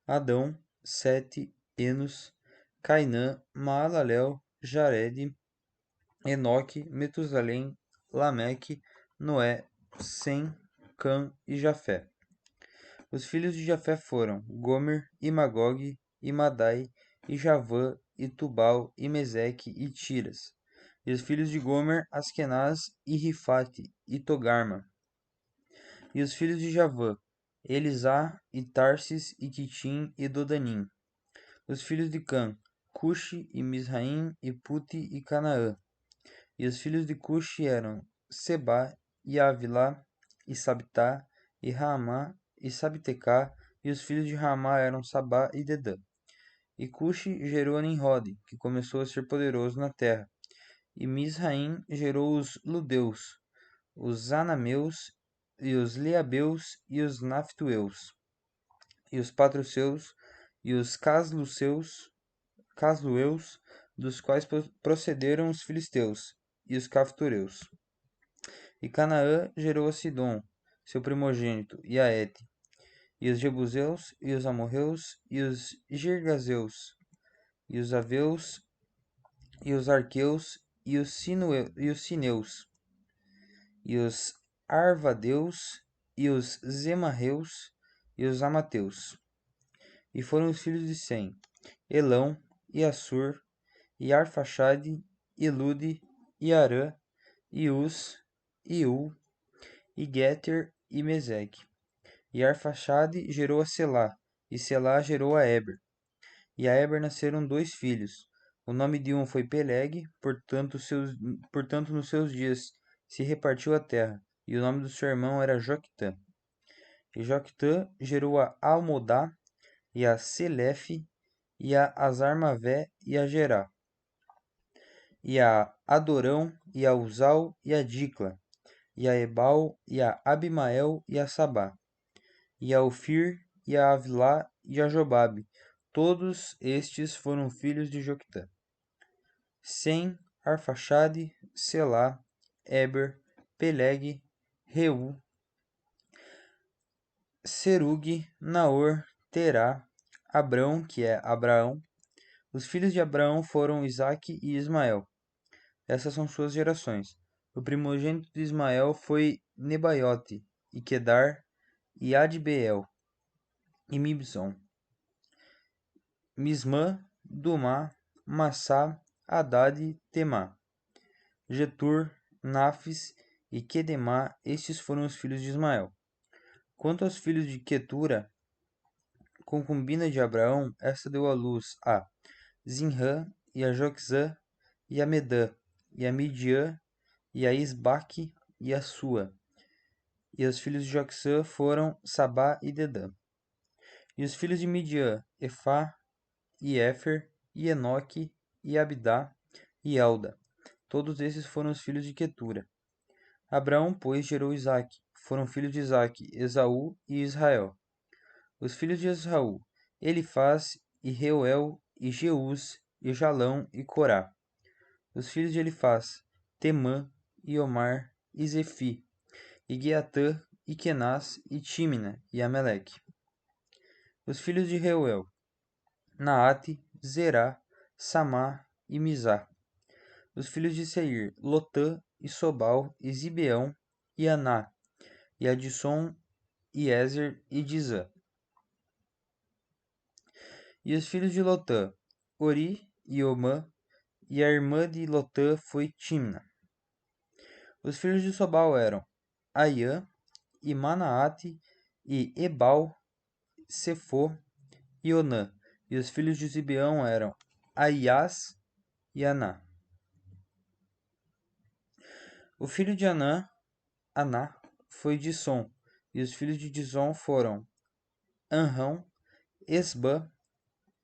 Adão, Sete, Enos, Cainã, Maalalel, Jarede, Enoque, Metusalém, Lameque, Noé, Sem, Cã e Jafé. Os filhos de Jafé foram Gomer, e Magogue, e Madai, e Javã, e Tubal, e Meseque, e Tiras. E os filhos de Gomer, Askenaz, e Rifate, e Togarma. E os filhos de Javã, Elisá, e Tarsis, e Quitim, e Dodanim. Os filhos de Cã, Cuxi, e Misraim, e Puti, e Canaã. E os filhos de Cuxi eram Seba, e Avilá, e Sabitá, e Raamá, e Sabtecá, e os filhos de Raamá eram Sabá e Dedã. E Cuxi gerou a Nimrode, que começou a ser poderoso na terra. E Misraim gerou os Ludeus, os Anameus, e os Leabeus, e os Naftueus, e os Patruceus, e os Caslueus, dos quais procederam os filisteus, e os Caftoreus. E Canaã gerou a Sidom, seu primogênito, e a Et, e os Jebuseus, e os Amorreus, e os Girgazeus, e os Aveus, e os Arqueus, e os Sineus, e os Arvadeus, e os Zemarreus, e os Amateus. E foram os filhos de Sem, Elão, e Assur, e Arfaxade, e Lude, e Arã, e Uz, e U, e Geter, e Meseque. E Arfaxade gerou a Selá, e Selá gerou a Eber. E a Eber nasceram dois filhos. O nome de um foi Peleg, portanto nos seus dias se repartiu a terra, e o nome do seu irmão era Joctã. E Joctã gerou a Almodá, e a Selefe, e a Azarmavé, e a Gerá, e a Adorão, e a Uzal, e a Dicla, e a Ebal, e a Abimael, e a Sabá, e a Ofir, e a Avilá, e a Jobabe. Todos estes foram filhos de Joctã. Sem, Arfaxade, Selá, Eber, Peleg, Reu, Serug, Naor, Terá, Abrão, que é Abraão. Os filhos de Abraão foram Isaque e Ismael. Essas são suas gerações. O primogênito de Ismael foi Nebaiote, e Quedar, e Adbeel, e Mibzon, Mismã, Dumá, Massá, Haddad, Temá, Getur, Nafis e Quedemá. Estes foram os filhos de Ismael. Quanto aos filhos de Quetura, concubina de Abraão, esta deu à luz a Zinrã, e a Joxã, e a Medã, e a Midiã, e a Isbaque, e a Sua. E os filhos de Joxã foram Sabá e Dedã. E os filhos de Midiã, Efá, e Éfer, e Enoque, e Abidá, e Elda. Todos esses foram os filhos de Quetura. Abraão, pois, gerou Isaque. Foram filhos de Isaque, Esaú e Israel. Os filhos de Esaú, Elifaz, e Reuel, e Jeus, e Jalão, e Corá. Os filhos de Elifaz, Temã, e Omar, e Zefi, e Gueatã, e Kenaz, e Tímina, e Ameleque. Os filhos de Reuel, Naate, Zerá, Samá e Mizá. Os filhos de Seir, Lotã, e Sobal, e Zibeão, e Aná, e Adisson, e Ezer, e Dizã. E os filhos de Lotã, Ori e Omã, e a irmã de Lotã foi Timna. Os filhos de Sobal eram Aiã, e Manaate, e Ebal, Sefo e Onã. E os filhos de Zibeão eram Aias e Aná. O filho de Aná foi Dissom, e os filhos de Dissom foram Anrão, Esbã,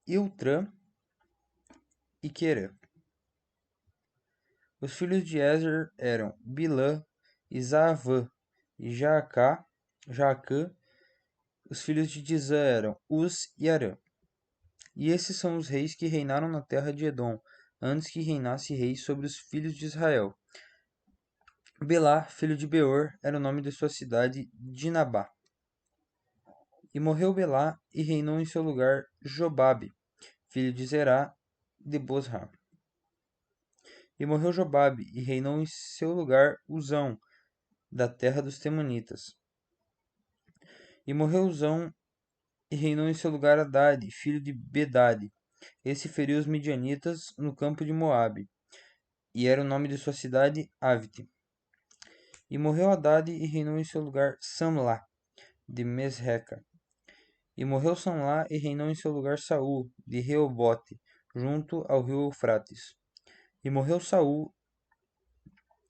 Iltrã e Querã. Os filhos de Ezer eram Bilã, e Zaavã, e Jaacã. Os filhos de Dizã eram Uz e Arã. E esses são os reis que reinaram na terra de Edom, antes que reinasse rei sobre os filhos de Israel. Belá, filho de Beor, era o nome de sua cidade, Dinabá. E morreu Belá, e reinou em seu lugar Jobabe, filho de Zerá, de Bosra. E morreu Jobabe, e reinou em seu lugar Uzão, da terra dos Temanitas. E morreu Uzão, e reinou em seu lugar Hadade, filho de Bedade. Esse feriu os midianitas no campo de Moabe, e era o nome de sua cidade Avite. E morreu Hadade, e reinou em seu lugar Samlá, de Mesreca. E morreu Samlá, e reinou em seu lugar Saul, de Reobote, junto ao rio Eufrates. E morreu Saul,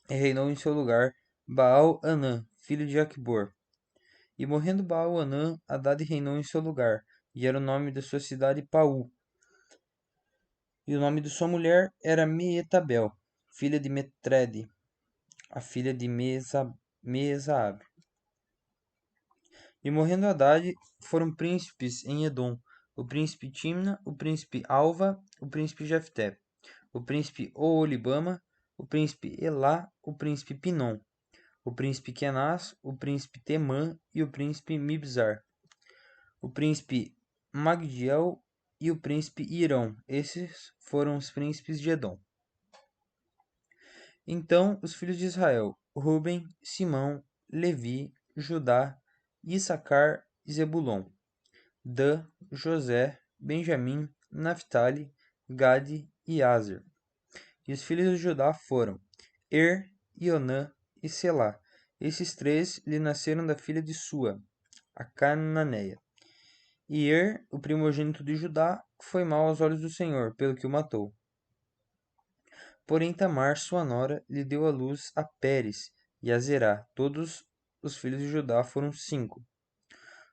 e reinou em seu lugar Baal-Anã, filho de Aqubor. E morrendo Baal-Anã, Hadade reinou em seu lugar, e era o nome de sua cidade Paú. E o nome de sua mulher era Meetabel, filha de Metrede, a filha de Meezaab. E morrendo Hadade, foram príncipes em Edom, o príncipe Timna, o príncipe Alva, o príncipe Jefté, o príncipe Oolibama, o príncipe Elá, o príncipe Pinom, o príncipe Kenaz, o príncipe Temã e o príncipe Mibzar, o príncipe Magdiel e o príncipe Irão. Esses foram os príncipes de Edom. Então os filhos de Israel, Ruben, Simão, Levi, Judá, Issacar e Zebulon, Dan, José, Benjamim, Naphtali, Gade e Aser. E os filhos de Judá foram Ionã e Selá. Esses três lhe nasceram da filha de Sua, a cananeia. E o primogênito de Judá, foi mau aos olhos do Senhor, pelo que o matou. Porém Tamar, sua nora, lhe deu à luz a Pérez e a Zerá. Todos os filhos de Judá foram 5.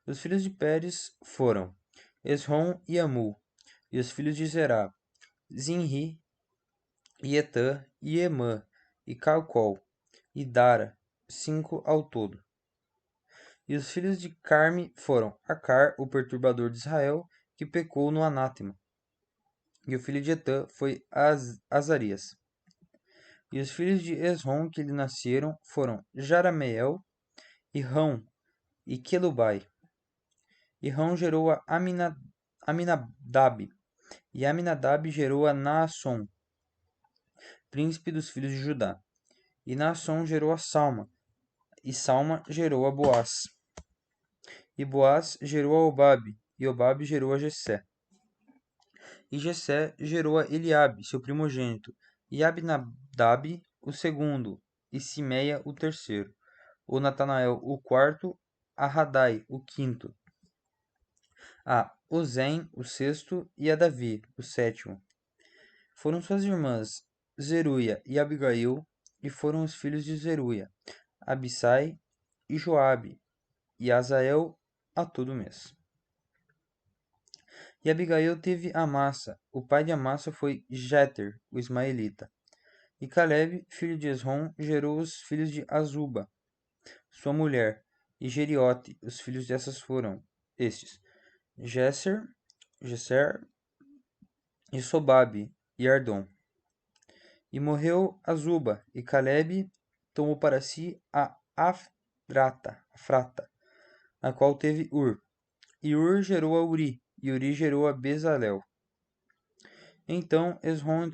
Os filhos de Pérez foram Esrom e Amul. E os filhos de Zerá, Zinri, e Etã, e Emã, e Calcol, e Dara, 5 ao todo. E os filhos de Carme foram Acar, o perturbador de Israel, que pecou no anátema. E o filho de Etã foi Azarias. E os filhos de Esrom que lhe nasceram foram Jarameel, e Rão, e Quelubai. E Rão gerou a Aminadab, e Aminadab gerou a Naasson, príncipe dos filhos de Judá. E Naasson gerou a Salma, e Salma gerou a Boaz. E Boaz gerou a Obabe, e Obabe gerou a Jessé. E Jessé gerou a Eliabe, seu primogênito, e Abinadab, o segundo, e Simeia, o terceiro, o Natanael, o quarto, a Radai, o quinto, a Ozem, o sexto, e a Davi, o sétimo. Foram suas irmãs Zeruia e Abigail, e foram os filhos de Zeruia, Abissai e Joabe, e Azael a todo mês. E Abigail teve Amassa. O pai de Amassa foi Jeter, o ismaelita. E Caleb, filho de Esrom, gerou os filhos de Azuba, sua mulher, e Jeriote. Os filhos dessas foram estes: Gesser e Sobabe e Ardom. E morreu Azuba, e Caleb tomou para si a Afrata, a qual teve Ur. E Ur gerou a Uri, e Uri gerou a Bezalel. Então Esrom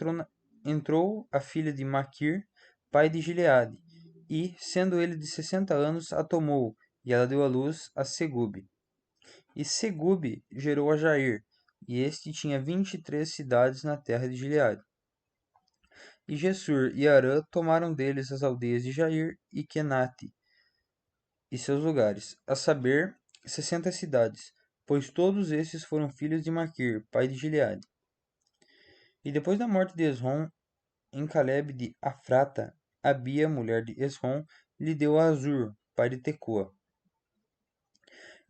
entrou a filha de Maquir, pai de Gileade, e, sendo ele de 60 anos, a tomou, e ela deu à luz a Segube. E Segube gerou a Jair, e este tinha 23 cidades na terra de Gileade. E Gessur e Arã tomaram deles as aldeias de Jair e Kenate e seus lugares, a saber, 60 cidades, pois todos esses foram filhos de Maquir, pai de Gileade. E depois da morte de Esrom, em Caleb de Afrata, Abia, mulher de Esrom, lhe deu a Azur, pai de Tecoa.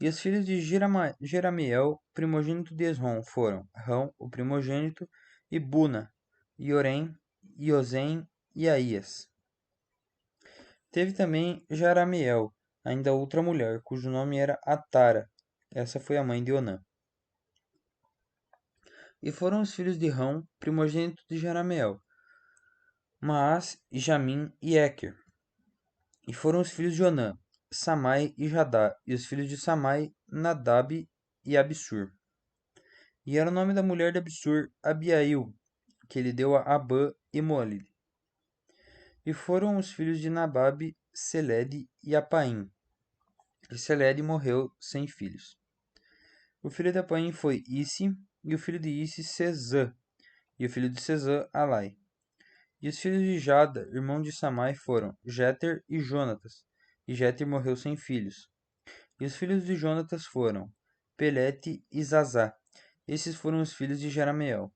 E os filhos de Jerameel, primogênito de Esrom, foram Rão, o primogênito, e Buna, e Orem, e Ozem e Aías. Teve também Jarameel, ainda outra mulher, cujo nome era Atara. Essa foi a mãe de Onã. E foram os filhos de Rão, primogênito de Jarameel, Maás, Jamim e Eker. E foram os filhos de Onã, Samai e Jadá, e os filhos de Samai, Nadab e Abissur. E era o nome da mulher de Abissur, Abiail, que ele deu a Abã e Moalib. E foram os filhos de Nababe, Selede e Apaim. E Selede morreu sem filhos. O filho de Apaim foi Isi, e o filho de Isi, Sezã, e o filho de Sezã, Alai. E os filhos de Jada, irmão de Samai, foram Jéter e Jonatas. E Jéter morreu sem filhos. E os filhos de Jonatas foram Pelete e Zazá. Esses foram os filhos de Jerameel.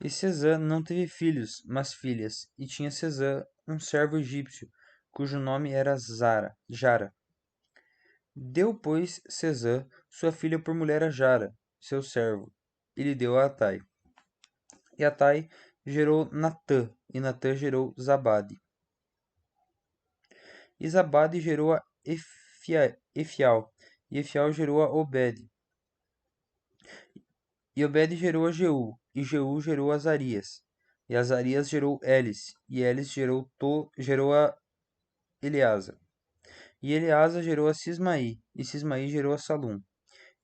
E Sezã não teve filhos, mas filhas. E tinha Sezã um servo egípcio, cujo nome era Jara. Deu, pois, Sezã sua filha por mulher a Jara, seu servo, e lhe deu a Atai. E Atai gerou Natã, e Natã gerou Zabade. E Zabade gerou a Efial, e Efial gerou a Obed. E Obed gerou a Jeú, e Jeú gerou a Azarias. E Azarias gerou Elis, e Elis gerou a Eleasa. E Eleasa gerou a Sismaí, e Sismaí gerou a Salum.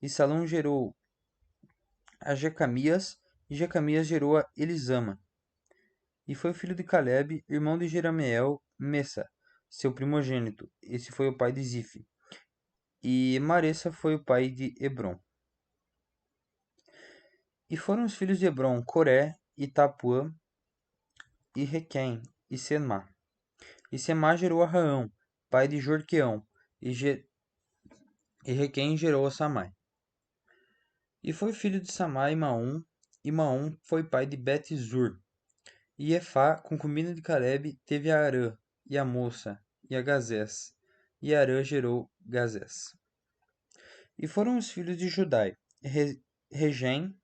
E Salum gerou a Jecamias, e Jecamias gerou a Elisama. E foi filho de Caleb, irmão de Jerameel, Messa, seu primogênito. Esse foi o pai de Zife. E Maressa foi o pai de Hebron. E foram os filhos de Hebron, Coré, e Tapuã, e Requém, e Semá. E Semá gerou a Raão, pai de Jorqueão, e Requém gerou a Samai. E foi filho de Samai Maom, e Maom foi pai de Bet-Zur. E Efá, concubina de Caleb, teve a Arã, e a moça, e a Gazés. E Arã gerou Gazés. E foram os filhos de Judai, Regem,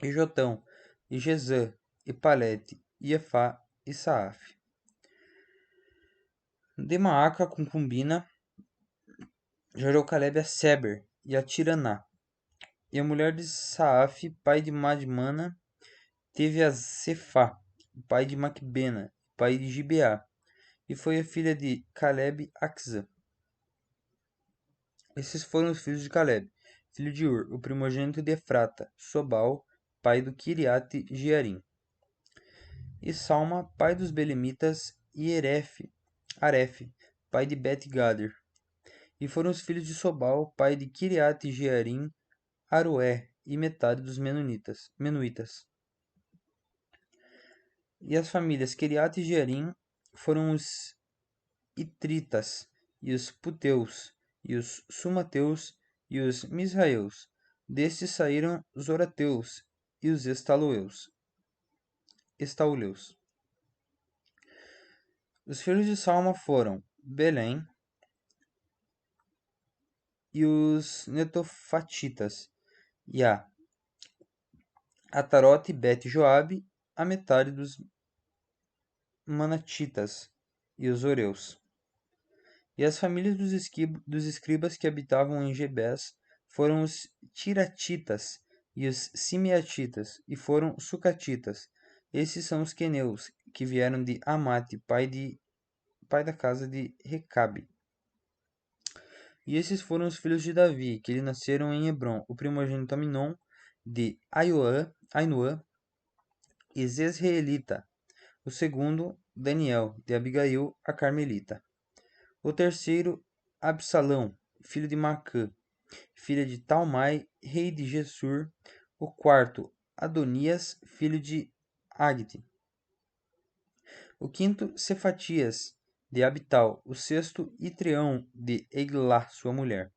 e Jotão, e Jezã, e Palete, e Efá, e Saaf. De Maaca, concubina, gerou Caleb a Seber, e a Tiraná. E a mulher de Saaf, pai de Madmana, teve a Cefá, pai de Macbena, pai de Gibeá. E foi a filha de Caleb, Axã. Esses foram os filhos de Caleb, filho de Ur, o primogênito de Efrata, Sobal, pai do Kiriate Jearim. E Salma, pai dos Belemitas, e Aref, pai de Bet-Gader. E foram os filhos de Sobal, pai de Kiriate Jearim, Aroé, e metade dos Menuitas. E as famílias Kiriate e Jearim foram os Itritas, e os Puteus, e os Sumateus, e os Misraeus. Destes saíram os Orateus e os Estauleus. Os filhos de Salma foram Belém e os Netofatitas, e a Atarote e Bet-Joabe, a metade dos Manatitas e os Oreus. E as famílias dos escribas que habitavam em Gebés foram os Tiratitas e os Simeatitas, e foram os Sucatitas. Esses são os queneus, que vieram de Amate, pai da casa de Recabe. E esses foram os filhos de Davi, que lhe nasceram em Hebron, o primogênito Aminon, de Ainuã e Zezreelita. O segundo, Daniel, de Abigail, a Carmelita. O terceiro, Absalão, filho de Macã, filha de Talmai, rei de Gessur. O quarto, Adonias, filho de Agte. O quinto, Cefatias, de Abital. O sexto, Itreão, de Eglá, sua mulher.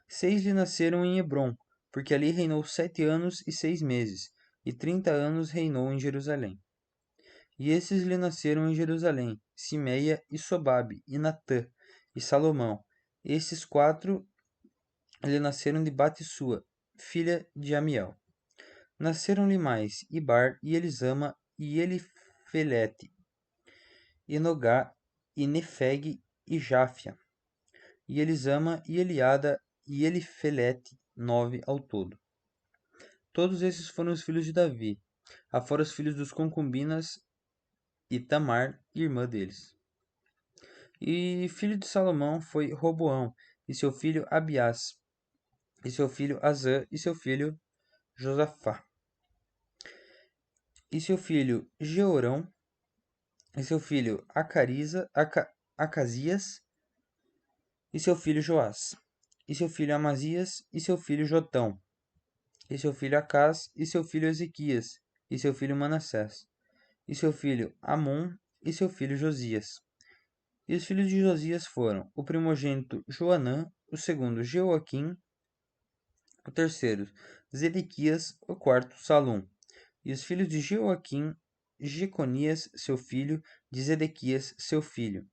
6 lhe nasceram em Hebron, porque ali reinou 7 anos e 6 meses, e 30 anos reinou em Jerusalém. E esses lhe nasceram em Jerusalém, Simeia e Sobabe, e Natã, e Salomão. Esses 4 lhe nasceram de Batissua, filha de Amiel. Nasceram-lhe mais Ibar, e Elisama, e Elifelete, e Nogá, e Nefeg, e Jáfia, e Elisama, e Eliada, e Elifelete, 9 ao todo. Todos esses foram os filhos de Davi, afora os filhos dos concubinas e Tamar, irmã deles. E filho de Salomão foi Roboão, e seu filho Abiás, e seu filho Azã, e seu filho Josafá, e seu filho Jeorão, e seu filho Acasias, e seu filho Joás, e seu filho Amazias, e seu filho Jotão, e seu filho Acás, e seu filho Ezequias, e seu filho Manassés, e seu filho Amon, e seu filho Josias. E os filhos de Josias foram o primogênito Joanã, o segundo Jeoaquim, o terceiro Zedequias, o quarto Salum. E os filhos de Jeoaquim, Jeconias, seu filho, de Zedequias, seu filho.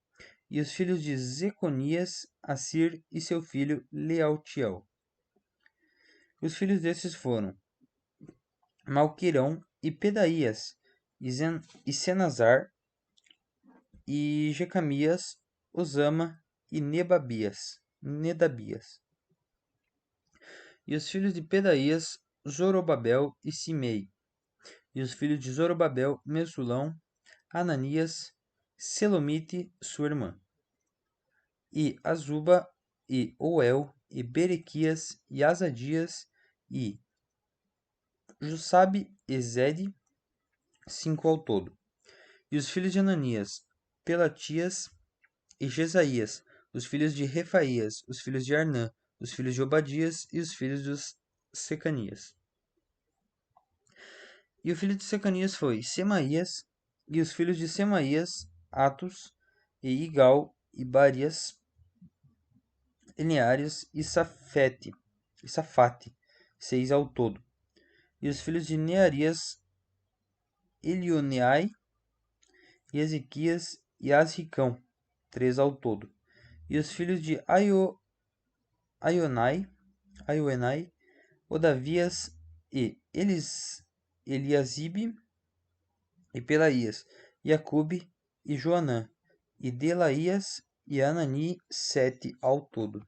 E os filhos de Zeconias, Assir e seu filho Lealtiel. Os filhos desses foram Malquirão e Pedaías, e Senazar, e Jecamias, Osama e Nedabias. E os filhos de Pedaías, Zorobabel e Simei. E os filhos de Zorobabel, Mesulão, Ananias, Selomite, sua irmã. E Azuba, e Oel, e Berequias, e Azadias, e Jussabe e Zede, 5 ao todo. E os filhos de Ananias, Pelatias e Jesaías, os filhos de Refaías, os filhos de Arnã, os filhos de Obadias e os filhos dos Secanias. E o filho de Secanias foi Semaías, e os filhos de Semaías, Atos, e Igal, e Barias, Eneárias e Safate, 6 ao todo. E os filhos de Nearias, Elioneai, e Ezequias e Asricão, 3 ao todo. E os filhos de Aionai, Odavias e Eliasibe e Pelaías, e Acube e Joanã, e Delaías e Anani, 7 ao todo.